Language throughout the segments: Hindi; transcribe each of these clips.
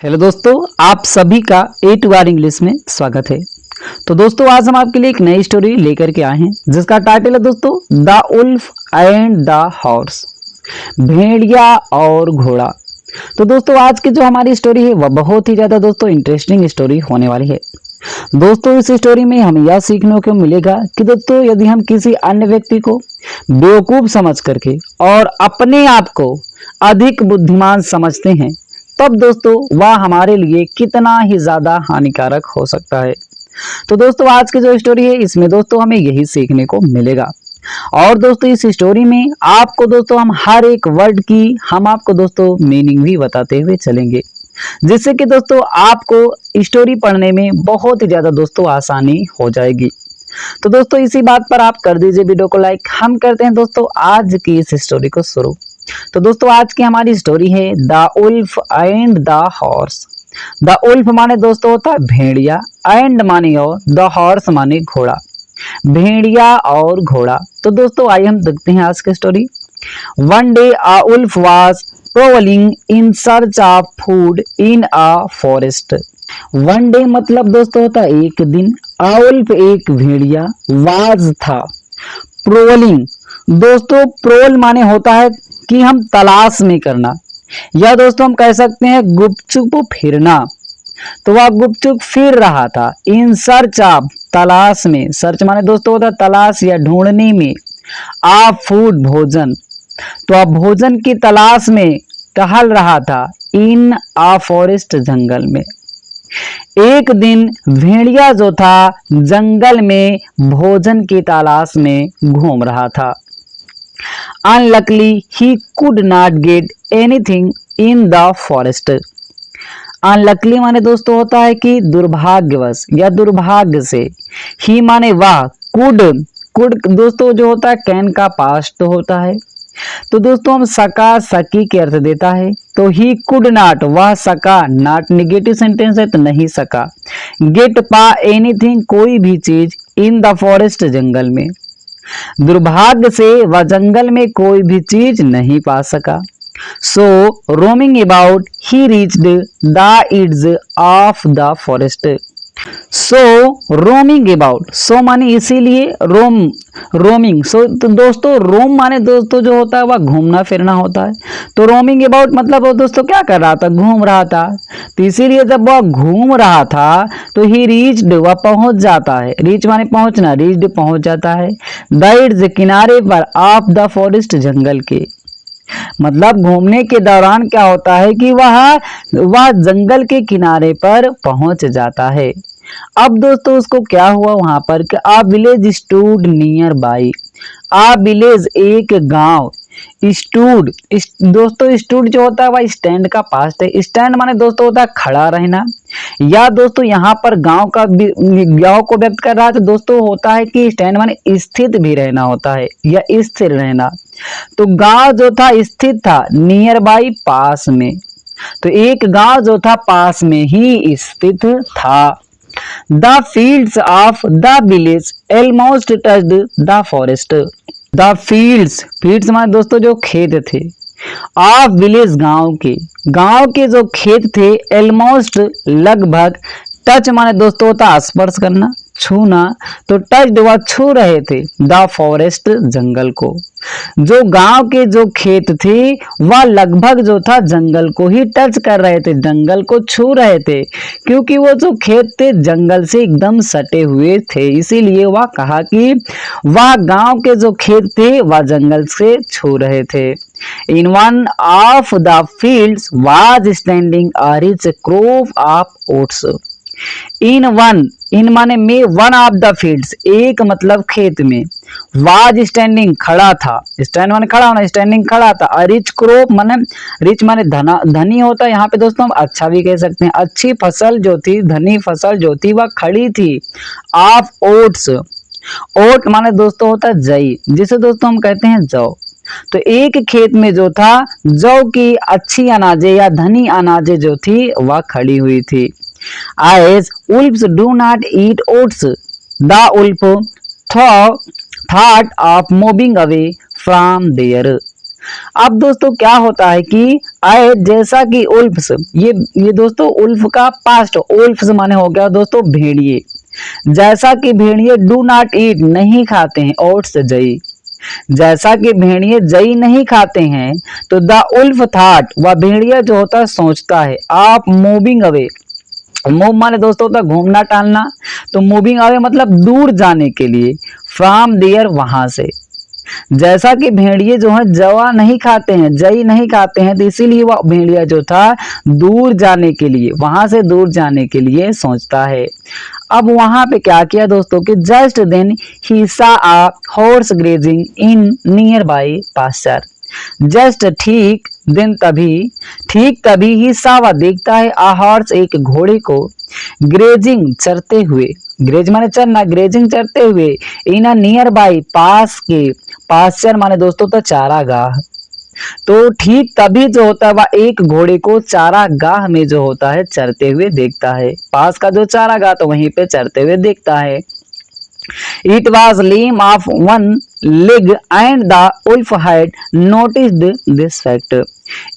हेलो दोस्तों, आप सभी का ए टू आर इंग्लिश में स्वागत है। तो दोस्तों, आज हम आपके लिए एक नई स्टोरी लेकर के आए हैं जिसका टाइटल है दोस्तों the wolf and the horse, भेड़िया और घोड़ा। तो दोस्तों, आज की जो हमारी स्टोरी है वह बहुत ही ज्यादा दोस्तों इंटरेस्टिंग स्टोरी होने वाली है। दोस्तों, इस स्टोरी में हमें यह सीखने को मिलेगा कि दोस्तों यदि हम किसी अन्य व्यक्ति को बेवकूफ समझ करके और अपने आप को अधिक बुद्धिमान समझते हैं तब दोस्तों वह हमारे लिए कितना ही ज्यादा हानिकारक हो सकता है। तो दोस्तों, आज की जो स्टोरी है इसमें दोस्तों हमें यही सीखने को मिलेगा। और दोस्तों, इस स्टोरी में आपको दोस्तों हम हर एक वर्ड की हम आपको दोस्तों मीनिंग भी बताते हुए चलेंगे, जिससे कि दोस्तों आपको स्टोरी पढ़ने में बहुत ही ज्यादा दोस्तों आसानी हो जाएगी। तो दोस्तों, इसी बात पर आप कर दीजिए वीडियो को लाइक। हम करते हैं दोस्तों आज की इस स्टोरी को शुरू। तो दोस्तों, आज की हमारी स्टोरी है the wolf and the horse. The wolf माने दोस्तों होता है भेड़िया, एंड माने और, द हॉर्स माने घोड़ा, भेड़िया और घोड़ा। तो दोस्तों आइए हम देखते हैं आज की story. One day a wolf was travelling in search of food in a forest. One day मतलब दोस्तों होता है एक दिन, अ उल्फ एक भेड़िया, वाज था, प्रोलिंग दोस्तों प्रोल माने होता है कि हम तलाश में करना, या दोस्तों हम कह सकते हैं गुपचुप फिरना। तो वह गुपचुप फिर रहा था, इन सर्च ऑफ तलाश में, सर्च माने दोस्तों होता है तलाश या ढूंढने में, आप फूड भोजन, तो आप भोजन की तलाश में टहल रहा था, इन आ फॉरेस्ट जंगल में। एक दिन भेड़िया जो था जंगल में भोजन की तलाश में घूम रहा था। Unluckily, he could not get anything in the forest. Unluckily माने दोस्तों होता है कि दुर्भाग्यवश या दुर्भाग्य से। ही माने वह, कुड दोस्तों जो होता है कैन का पास्ट होता है। तो दोस्तों हम सका सकी के अर्थ देता है। तो ही कुड नॉट वह सका, नॉट निगेटिव सेंटेंस है तो नहीं सका, गेट पा एनीथिंग कोई भी चीज, इन द फॉरेस्ट जंगल में, दुर्भाग्य से वह जंगल में कोई भी चीज नहीं पा सका। So roaming about he reached the edge of the forest. So roaming about, so माने इसीलिए, रोमिंग सो तो दोस्तों रोम माने दोस्तों जो होता है वह घूमना फिरना होता है। तो रोमिंग अबाउट मतलब वो दोस्तों क्या कर रहा था, घूम रहा था। तो इसीलिए जब वह घूम रहा था तो ही रीच्ड वह पहुंच जाता है, रीच माने पहुंचना, रीच्ड पहुंच जाता है, द एड्ज किनारे पर, ऑफ द फॉरेस्ट जंगल के। मतलब घूमने के दौरान क्या होता है कि वह जंगल के किनारे पर पहुंच जाता है। अब दोस्तों उसको क्या हुआ वहां पर कि a village stood nearby, a village एक गांव, स्टूड दोस्तों स्टूड जो होता है वह स्टैंड का पास्ट है। स्टैंड माने दोस्तों होता है खड़ा रहना, या दोस्तों यहाँ पर गांव को व्यक्त कर रहा है। तो दोस्तों होता है कि स्टैंड माने स्थित भी रहना होता है या स्थिर रहना। तो गांव जो था स्थित था, नियर बाई पास में, तो एक गांव जो था पास में ही स्थित था। The fields of the village almost touched the forest. The fields माने दोस्तों जो खेत थे, ऑफ विलेज गांव के जो खेत थे, ऑलमोस्ट लगभग, टच माने दोस्तों होता स्पर्श करना, छूना, तो टच वह छू रहे थे द फॉरेस्ट जंगल को। जो गांव के जो खेत थे वह लगभग जो था जंगल को ही टच कर रहे थे, जंगल को छू रहे थे, क्योंकि वो जो खेत थे जंगल से एकदम सटे हुए थे। इसीलिए वह कहा कि वह गांव के जो खेत थे वह जंगल से छू रहे थे। In one of the fields was standing a rich crop of oats. इन माने में, वन ऑफ द फील्ड्स एक मतलब खेत में, वाज स्टैंडिंग खड़ा था, स्टैंड माने खड़ा होना, स्टैंडिंग खड़ा था, रिच क्रॉप माने, रिच माने धनी होता है। यहाँ पे दोस्तों हम अच्छा भी कह सकते हैं, अच्छी फसल जो थी, धनी फसल जो थी वह खड़ी थी, ऑफ ओट्स, ओट माने दोस्तों होता है जई, जिसे दोस्तों हम कहते हैं जौ। तो एक खेत में जो था जौ की अच्छी अनाजे या धनी अनाजे जो थी वह खड़ी हुई थी। As wolves do not eat oats, the wolf thought of moving away from there. अब दोस्तों क्या होता है कि आए जैसा कि उल्फ्स, ये दोस्तों उल्फ का पास्ट, उल्फ्स माने हो गया दोस्तों भेड़िए। जैसा कि भेड़िए डू नॉट ईट नहीं खाते हैं ओट्स जई, जैसा कि भेड़िए जई नहीं खाते हैं, तो द उल्फ थॉट, वह भेड़िया जो होता है सोचता है, आप मूविंग अवे, मूव माने दोस्तों होता है घूमना टालना, तो मूविंग अवे मतलब दूर जाने के लिए, फ्रॉम देयर वहां से। जैसा कि भेड़िए जो है जवा नहीं खाते हैं, जई नहीं खाते हैं, तो इसीलिए वह भेड़िया जो था दूर जाने के लिए, वहां से दूर जाने के लिए सोचता है। अब वहां पे क्या किया दोस्तों कि just then he saw a horse grazing in nearby pasture. Just ठीक तभी ही सावा देखता है आ हॉर्स एक घोड़े को, ग्रेजिंग चरते हुए, ग्रेज माने चरना, ग्रेजिंग चरते हुए, इन नियर बाई पास के, पास्चर माने दोस्तों तो चारागाह। तो ठीक तभी जो होता है वह एक घोड़े को चारागाह में जो होता है चरते हुए देखता है, पास का जो चारागाह तो वहीं पे चरते हुए देखता है। It was lame of one leg and the wolf had noticed this fact.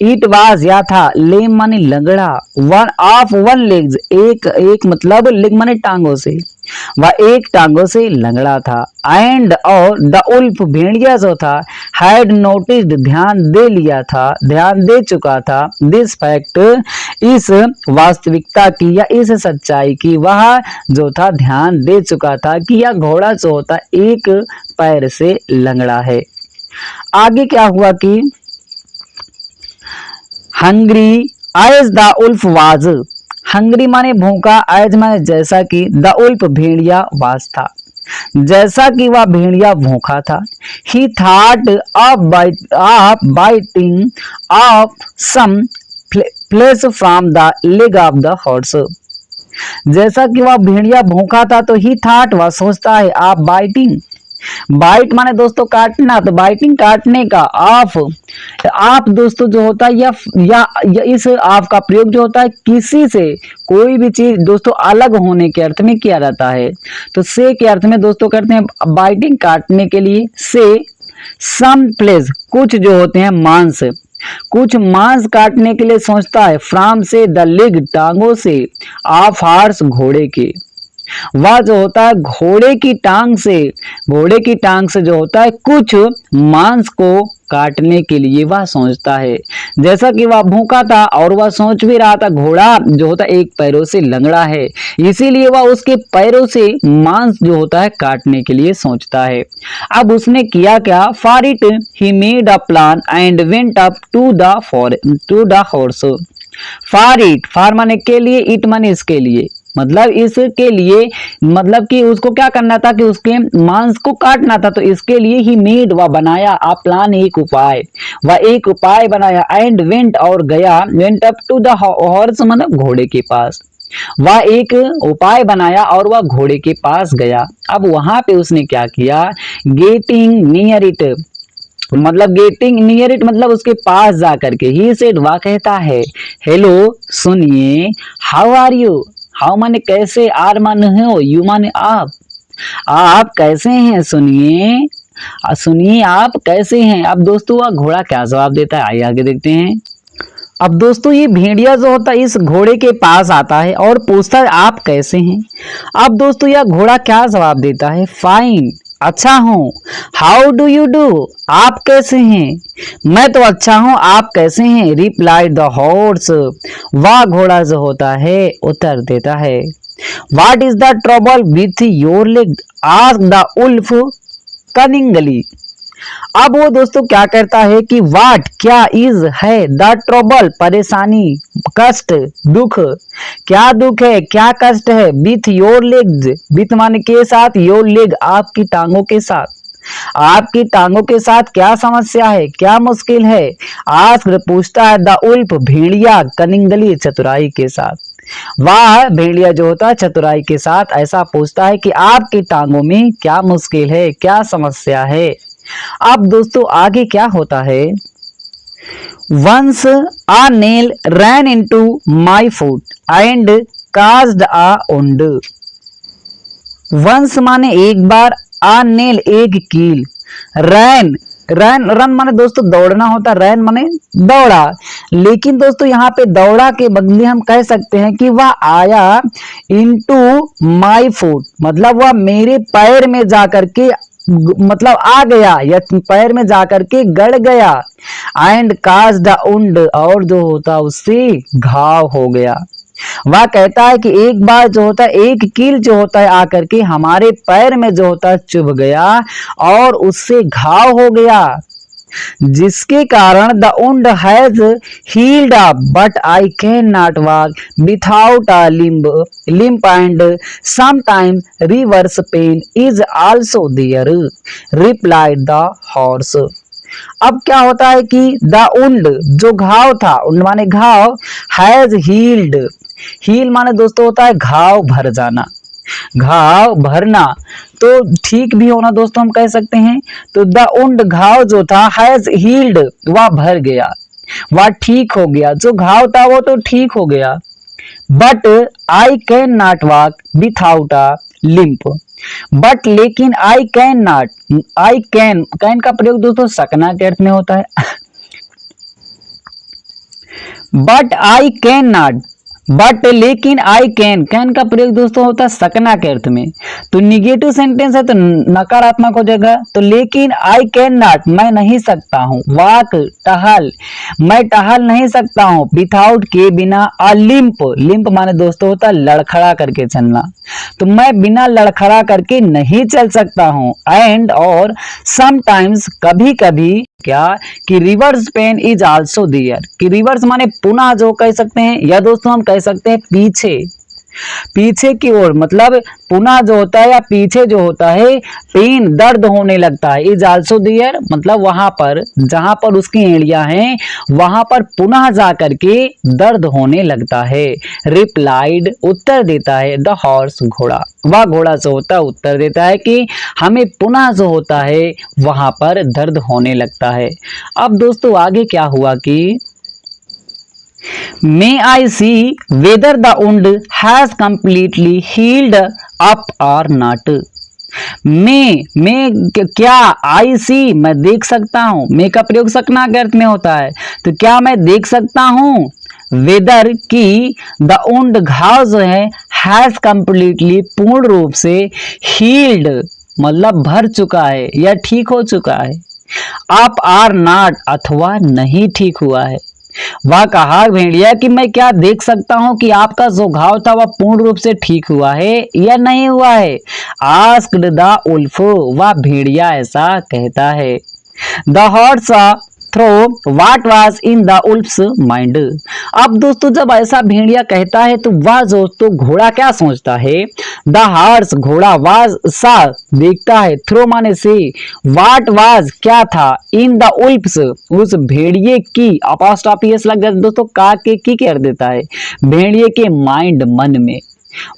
It was या था lame माने लंगड़ा, one of one legs एक मतलब leg माने टांगों से, वह एक टांगों से लंगड़ा था। एंड और द उल्फ भेड़िया जो था हैड नोटिस्ड ध्यान दे चुका था दिस फैक्ट, इस वास्तविकता की या इस सच्चाई की, वह जो था ध्यान दे चुका था कि यह घोड़ा जो होता एक पैर से लंगड़ा है। आगे क्या हुआ कि hungry as the wolf was, hungry माने भूखा, एज माने जैसा कि, द उल्फ भेड़िया वाज था, जैसा कि वह भेड़िया भूखा था। He thought of biting off some flesh from the leg of the horse. जैसा कि वह भेड़िया भूखा था तो ही थॉट, वह सोचता है, ऑफ बाइटिंग, बाइट माने दोस्तों काटना, तो बाइटिंग काटने का, आप दोस्तों जो होता है या इस आप का प्रयोग जो होता है किसी से कोई भी चीज दोस्तों अलग होने के अर्थ में किया जाता है। तो से के अर्थ में दोस्तों करते हैं बाइटिंग काटने के लिए, से सम प्लेस कुछ जो होते हैं मांस, कुछ मांस काटने के लिए सोचता है, फ्राम से द लेग टांगों से, ऑफ हॉर्स घोड़े के, वह जो होता है घोड़े की टांग से जो होता है कुछ मांस को काटने के लिए वह सोचता है। जैसा कि वह भूखा था और वह सोच भी रहा था घोड़ा जो होता है एक पैरों से लंगड़ा है, इसीलिए वह उसके पैरों से मांस जो होता है काटने के लिए सोचता है। अब उसने किया क्या, for it he made a plan and went up to the horse. For it, for माने के लिए, इट माने इसके लिए, मतलब इसके लिए, मतलब कि उसको क्या करना था कि उसके मांस को काटना था, तो इसके लिए ही मेड, वह बनाया, आ प्लान एक उपाय, वह एक उपाय बनाया, एंड वेंट और गया, went up to the horse मतलब घोड़े के पास, वह एक उपाय बनाया और वह घोड़े के पास गया। अब वहां पे उसने क्या किया, गेटिंग नियर इट, मतलब गेटिंग नियर इट मतलब उसके पास जा करके, ही सेड, वह कहता है, हेलो सुनिए, हाउ आर यू, हाउ माने कैसे, आर माने हो, यू माने आप कैसे हैं, सुनिए आप कैसे हैं। अब दोस्तों वह घोड़ा क्या जवाब देता है, आइए आगे देखते हैं। अब दोस्तों ये भेड़िया जो होता है इस घोड़े के पास आता है और पूछता है आप कैसे हैं। अब दोस्तों यह घोड़ा क्या जवाब देता है, फाइन, अच्छा हूँ, हाउ डू यू डू, आप कैसे हैं, मैं तो अच्छा हूँ, आप कैसे हैं, रिप्लाइड द हॉर्स, वह घोड़ा जो होता है उत्तर देता है। What is the trouble with your leg, ask the wolf cunningly. अब वो दोस्तों क्या करता है कि वाट क्या, इज है, द ट्रबल परेशानी, कष्ट, दुख, क्या दुख है, क्या कष्ट है, विथ योर लेग्स, विथ माने के साथ, योर लेग आपकी टांगों के साथ, आपकी टांगों के साथ क्या समस्या है, क्या मुश्किल है, आस्क पूछता है, द उल्फ भेड़िया, कनिंगली चतुराई के साथ, वह भेड़िया जो होता है चतुराई के साथ ऐसा पूछता है कि आपकी टांगों में क्या मुश्किल है, क्या समस्या है। अब दोस्तों आगे क्या होता है, once a nail ran into my foot and caused a wound. Once माने एक बार, आ नेल एक कील, रैन रन रन माने दोस्तों दौड़ना होता है, रन माने दौड़ा। लेकिन दोस्तों यहाँ पे दौड़ा के बदले हम कह सकते हैं कि वह आया इनटू माय फुट, मतलब वह मेरे पैर में जाकर के मतलब आ गया या पैर में जाकर के गड़ गया। एंड काज द उंड, और जो होता उससे घाव हो गया। वह कहता है कि एक बार जो होता है एक कील जो होता है आकर के हमारे पैर में जो होता है चुभ गया और उससे घाव हो गया, जिसके कारण the wound has healed up but I can not walk without a limp and sometime reverse pain is also there, replied the horse. अब क्या होता है कि द वुंड जो घाव था, वुंड माने घाव, हैज हील्ड, हील माने दोस्तों होता है घाव भर जाना, घाव भरना, तो ठीक भी होना दोस्तों हम कह सकते हैं। तो द वुंड घाव जो था हैज हील्ड, वह भर गया, वह ठीक हो गया, जो घाव था वो तो ठीक हो गया। But I can not walk without a limp, but लेकिन I can not, I can का प्रयोग दोस्तों सकना के अर्थ में होता है। But I can not, but लेकिन आई कैन का प्रयोग दोस्तों होता है सकना के अर्थ में, तो निगेटिव सेंटेंस है तो नकारात्मक हो जाएगा। तो लेकिन आई कैन नॉट, मैं नहीं सकता हूँ, वॉक टहल, मैं टहल नहीं सकता हूँ, विथाउट के बिना, अ लिम्प, लिम्प माने दोस्तों होता है लड़खड़ा करके चलना, तो मैं बिना लड़खड़ा करके नहीं चल सकता हूँ। एंड और समटाइम्स कभी कभी क्या कि reverse pain is also there, कि रिवर्स माने पुनः जो कह सकते हैं, या दोस्तों हम कह सकते हैं पीछे, पीछे की ओर, मतलब पुनः जो होता है या पीछे जो होता है पेन दर्द होने लगता है। इज आल्सो देयर मतलब वहां पर जहां पर उसकी एड़ियां हैं वहां पर पुनः जा करके दर्द होने लगता है। रिप्लाइड उत्तर देता है द हॉर्स घोड़ा, वह घोड़ा जो होता है उत्तर देता है कि हमें पुनः जो होता है वहां पर दर्द होने लगता है। अब दोस्तों आगे क्या हुआ कि May I see whether the wound has completely healed up or not? मैं क्या, आई सी मैं देख सकता हूँ, मैं का प्रयोग सकना के अर्थ में होता है, तो क्या मैं देख सकता हूँ वेदर की द वुंड घाव जो है हैज कंप्लीटली पूर्ण रूप से हील्ड मतलब भर चुका है या ठीक हो चुका है, अप आर नॉट अथवा नहीं ठीक हुआ है। वह कहा भेड़िया कि मैं क्या देख सकता हूं कि आपका जो घाव था वह पूर्ण रूप से ठीक हुआ है या नहीं हुआ है। आस्क्ड द उल्फ, वह भेड़िया ऐसा कहता है। The horse throw what was in the wolf's mind. अब दोस्तों जब ऐसा भेड़िया कहता है तो वह दोस्तों घोड़ा क्या सोचता है, द हॉर्स घोड़ा, वाज सा देखता है, थ्रो माने से, व्हाट वाज क्या था, इन द उल्फ्स उस भेड़िए की, अपॉस्ट्रोफी एस लग जाता दोस्तों, का के की कर देता है, भेड़िए के माइंड मन में।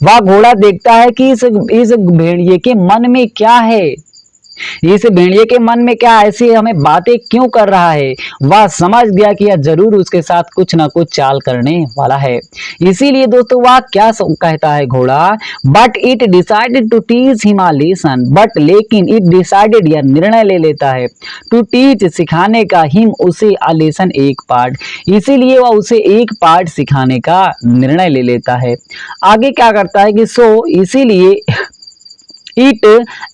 वह घोड़ा देखता है कि इस भेड़िए के मन में क्या है, इस भेड़िए के मन में क्या ऐसी हमें बातें क्यों कर रहा है। वह समझ गया कि यह जरूर उसके साथ कुछ ना कुछ चाल करने वाला है। इसीलिए दोस्तों वह क्या कहता है घोड़ा, but it decided to teach him a lesson, but लेकिन इट डिसाइडेड यह निर्णय ले लेता है, टू टीच सिखाने का, हिम उसे अ लेसन एक पाठ, इसीलिए वह उसे एक पाठ सिखाने का निर्णय ले लेता है। आगे क्या करता है कि सो इसीलिए इट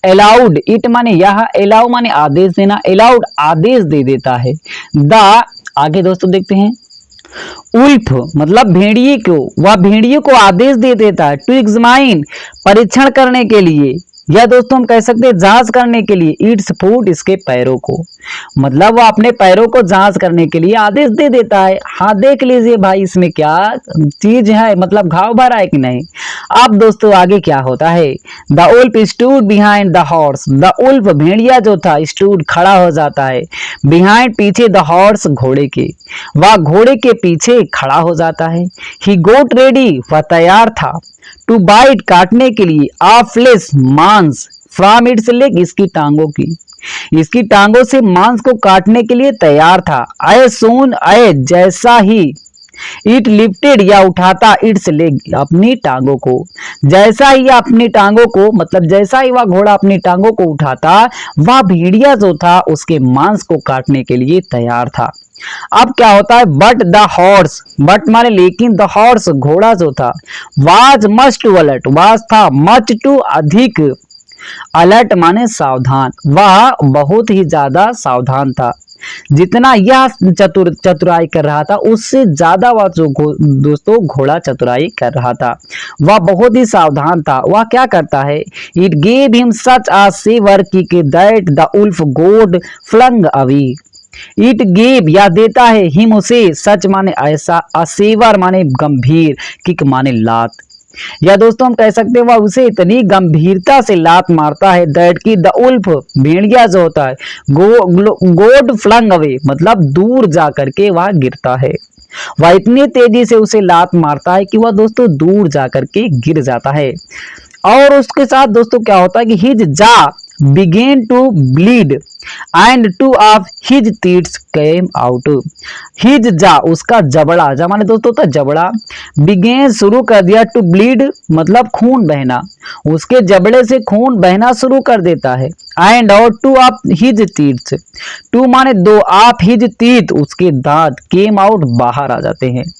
अलाउड, इट माने यह, अलाउ माने आदेश देना, अलाउड आदेश दे देता है। द आगे दोस्तों देखते हैं, उल्फ मतलब भेड़िए को, वह भेड़िए को आदेश दे देता है, टू एग्जामाइन परीक्षण करने के लिए, या दोस्तों हम कह सकते हैं जांच करने के लिए, इट्स फुट इसके पैरों को, मतलब वो अपने पैरों को जांच करने के लिए आदेश दे देता है। हाँ देख लीजिए भाई इसमें क्या चीज है, मतलब घाव भरा है कि नहीं। अब दोस्तों आगे क्या होता है, the wolf stood behind the horse, the wolf भेड़िया जो था स्टूड खड़ा हो जाता है, बिहाइंड पीछे, द हॉर्स घोड़े के, वह घोड़े के पीछे खड़ा हो जाता है। ही गोट रेडी वह तैयार था, टू बाइट काटने के लिए, आ फ्लेश मांस, फ्रॉम इट्स लेग इसकी टांगों की, इसकी टांगों से मांस को काटने के लिए तैयार था। आए सोन आए जैसा ही, इट लिफ्टेड या उठाता इट्स लेग अपनी टांगों को। जैसा ही अपनी टांगों को मतलब जैसा ही वह घोड़ा अपनी टांगों को उठाता, वह भेड़िया जो था उसके मांस को काटने के लिए तैयार था। अब क्या होता है, बट द हॉर्स, बट माने लेकिन, द हॉर्स घोड़ा जो था, was much too alert, was था मच टू अधिक, अलर्ट माने सावधान, वह बहुत ही ज्यादा सावधान था। जितना यह चतुराई कर रहा था उससे ज्यादा वह जो दोस्तों घोड़ा चतुराई कर रहा था, वह बहुत ही सावधान था। वह क्या करता है, it gave him such a severe kick that the wolf got flung away. It gave या देता है, हिम उसे, सच माने ऐसा, असेवर माने गंभीर, किक माने लात, या दोस्तों हम कह सकते हैं वह उसे इतनी गंभीरता से लात मारता है, दैट की द उल्फ भेड़िया जो होता है, गोड फ्लंग अवे मतलब दूर जा करके वह गिरता है। वह इतनी तेजी से उसे लात मारता है कि वह दोस्तों दूर जा करके गिर जाता है। और उसके साथ दोस्तों क्या होता है कि हिज जा began to bleed and two of his teeth came out। His जा उसका जबड़ा, जा माने दोस्तों होता है जबड़ा, began शुरू कर दिया, to bleed मतलब खून बहना, उसके जबड़े से खून बहना शुरू कर देता है। and और two of his teeth, two माने दो, of his teeth उसके दांत, came out बाहर आ जाते हैं,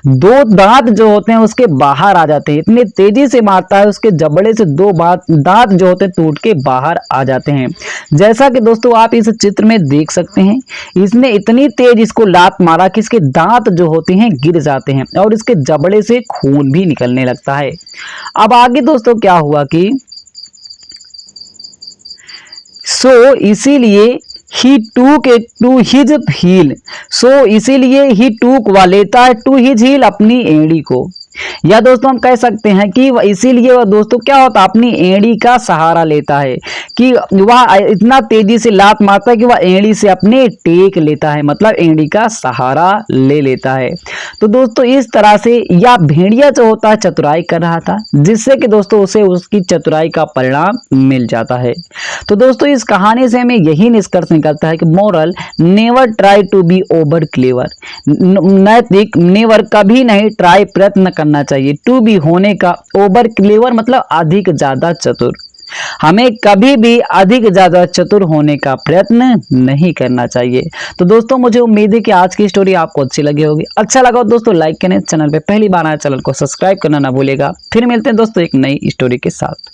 दो दांत जो होते हैं उसके बाहर आ जाते हैं। इतनी तेजी से मारता है उसके जबड़े से दो दांत जो होते हैं टूट के बाहर आ जाते हैं। जैसा कि दोस्तों आप इस चित्र में देख सकते हैं, इसने इतनी तेज इसको लात मारा कि इसके दांत जो होते हैं गिर जाते हैं और इसके जबड़े से खून भी निकलने लगता है। अब आगे दोस्तों क्या हुआ कि इसीलिए he took it to his heel, इसीलिए he took वह लेता है to his heel अपनी एड़ी को, या दोस्तों हम कह सकते हैं कि इसीलिए वह दोस्तों क्या होता है अपनी एड़ी का सहारा लेता है, कि वह इतना तेजी से लात मारता है कि वह एड़ी से अपने टेक लेता है, मतलब एड़ी का सहारा ले लेता है। तो दोस्तों इस तरह से यह भेड़िया जो होता है चतुराई कर रहा था, जिससे कि दोस्तों उसे उसकी चतुराई का परिणाम मिल जाता है। तो दोस्तों इस कहानी से हमें यही निष्कर्ष निकलता है कि moral, never try to be over clever, नैतिक नेवर कभी नहीं ट्राई प्रयत्न करना चाहिए, टू बी होने का, ओवर क्लेवर मतलब अधिक ज्यादा चतुर, हमें कभी भी अधिक ज्यादा चतुर होने का प्रयत्न नहीं करना चाहिए। तो दोस्तों मुझे उम्मीद है कि आज की स्टोरी आपको अच्छी लगी होगी। अच्छा लगा दोस्तों लाइक करें, चैनल पे पहली बार आए चैनल को सब्सक्राइब करना ना भूलिएगा। फिर मिलते हैं दोस्तों एक नई स्टोरी के साथ।